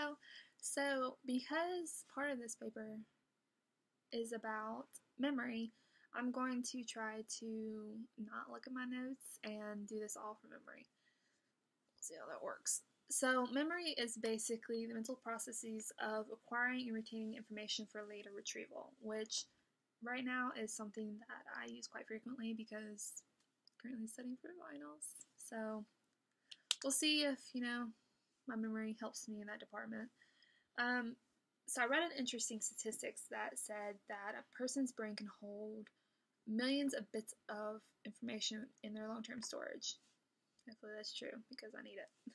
Hello. So, because part of this paper is about memory, I'm going to try to not look at my notes and do this all from memory. We'll see how that works. So, memory is basically the mental processes of acquiring and retaining information for later retrieval, which right now is something that I use quite frequently because I'm currently studying for finals. So, we'll see if, my memory helps me in that department. So I read an interesting statistics that said that a person's brain can hold millions of bits of information in their long-term storage. Hopefully that's true because I need it.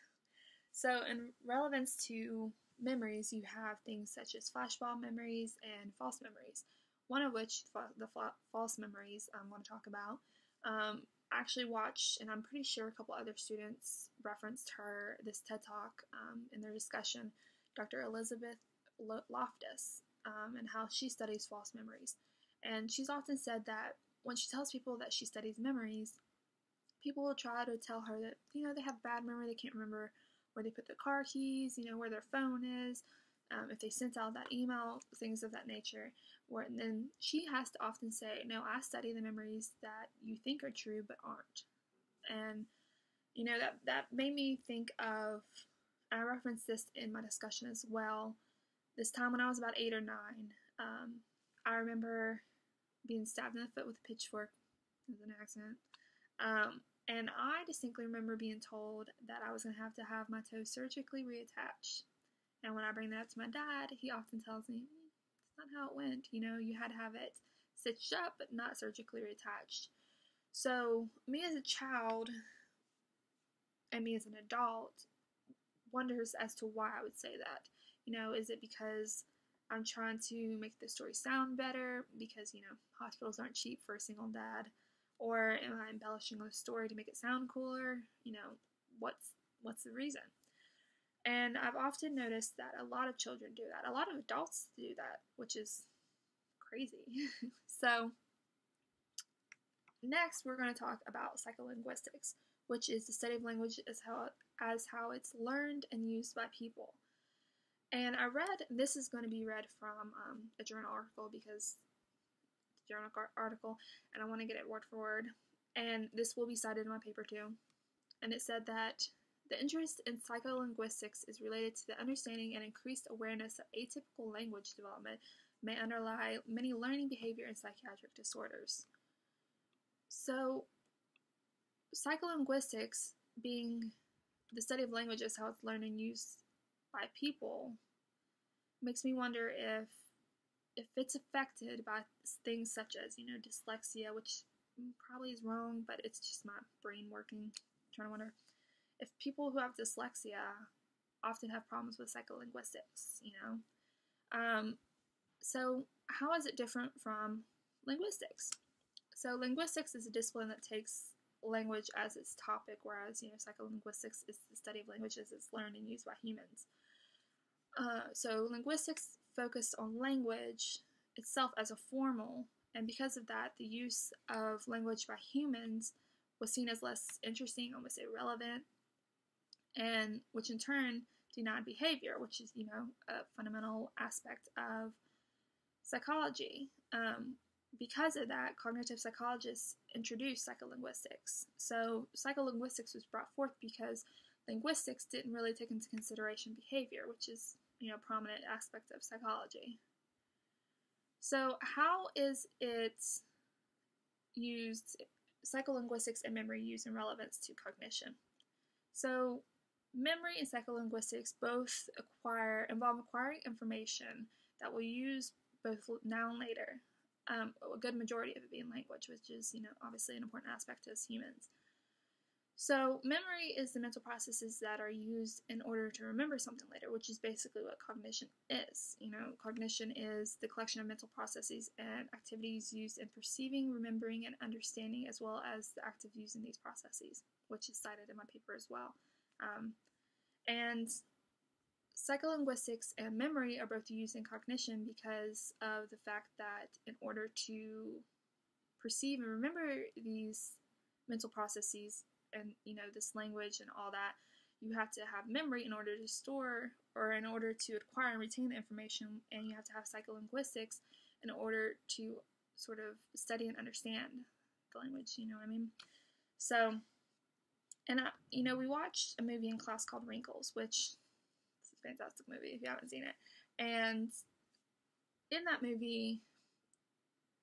So in relevance to memories, you have things such as flashbulb memories and false memories. One of which, the false memories I'm going to talk about, I actually watched, and I'm pretty sure a couple other students referenced this TED Talk in their discussion, Dr. Elizabeth Loftus, and how she studies false memories. And she's often said that when she tells people that she studies memories, people will try to tell her that, they have bad memory, they can't remember where they put the car keys, where their phone is, if they sent out that email, things of that nature. And then she has to often say, no, I study the memories that you think are true but aren't. And, that made me think of, I referenced this in my discussion as well, this time when I was about 8 or 9. I remember being stabbed in the foot with a pitchfork. It was an accident. And I distinctly remember being told that I was going to have my toe surgically reattached. And when I bring that up to my dad, he often tells me, it's not how it went. You had to have it stitched up, but not surgically reattached. So, me as a child, and me as an adult, wonders as to why I would say that. Is it because I'm trying to make the story sound better? Because, hospitals aren't cheap for a single dad? Or am I embellishing the story to make it sound cooler? What's the reason? And I've often noticed that a lot of children do that. A lot of adults do that, which is crazy. So, next we're going to talk about psycholinguistics, which is the study of language as how it's learned and used by people. And this is going to be read from a journal article because it's a journal article, and I want to get it word for word. And this will be cited in my paper too. And it said that the interest in psycholinguistics is related to the understanding and increased awareness that atypical language development may underlie many learning behavior and psychiatric disorders. So, psycholinguistics, being the study of language as how it's learned and used by people, makes me wonder if it's affected by things such as, dyslexia, which probably is wrong, but it's just my brain working. I'm trying to wonder if people who have dyslexia often have problems with psycholinguistics, So how is it different from linguistics? So linguistics is a discipline that takes language as its topic, whereas, psycholinguistics is the study of language as it's learned and used by humans. So linguistics focused on language itself as a formal, and because of that, the use of language by humans was seen as less interesting, almost irrelevant, and which in turn denied behavior, which is, a fundamental aspect of psychology. Because of that, cognitive psychologists introduced psycholinguistics. So psycholinguistics was brought forth because linguistics didn't really take into consideration behavior, which is, a prominent aspect of psychology. So how is it used, psycholinguistics and memory used in relevance to cognition? So memory and psycholinguistics both involve acquiring information that we'll use both now and later. A good majority of it being language, which is, obviously an important aspect as humans. So memory is the mental processes that are used in order to remember something later, which is basically what cognition is. Cognition is the collection of mental processes and activities used in perceiving, remembering, and understanding, as well as the act of using these processes, which is cited in my paper as well. And psycholinguistics and memory are both used in cognition because of the fact that in order to perceive and remember these mental processes and, this language and all that, you have to have memory in order to store, or in order to acquire and retain the information, and you have to have psycholinguistics in order to sort of study and understand the language, you know what I mean? So, and we watched a movie in class called Wrinkles, which is a fantastic movie if you haven't seen it. And in that movie,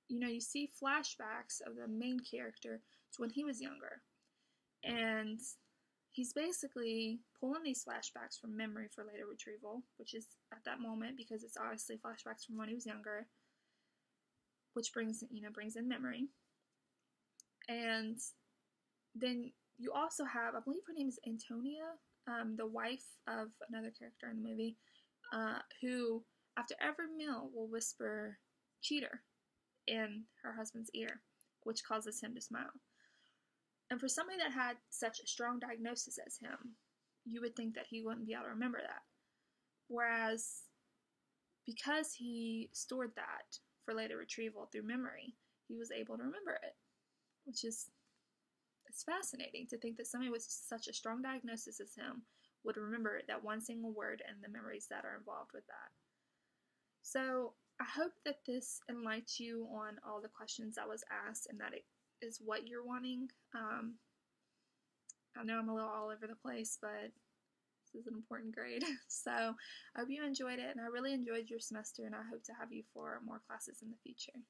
you see flashbacks of the main character to when he was younger. And he's basically pulling these flashbacks from memory for later retrieval, which is at that moment, because it's obviously flashbacks from when he was younger, which brings in memory. And then you also have, I believe her name is Antonia, the wife of another character in the movie, who, after every meal, will whisper "cheater" in her husband's ear, which causes him to smile. And for somebody that had such a strong diagnosis as him, you would think that he wouldn't be able to remember that. Whereas, because he stored that for later retrieval through memory, he was able to remember it, which is, it's fascinating to think that somebody with such a strong diagnosis as him would remember that one single word and the memories that are involved with that. So I hope that this enlightens you on all the questions that was asked, and that it is what you're wanting. I know I'm a little all over the place, but this is an important grade. So I hope you enjoyed it, and I really enjoyed your semester, and I hope to have you for more classes in the future.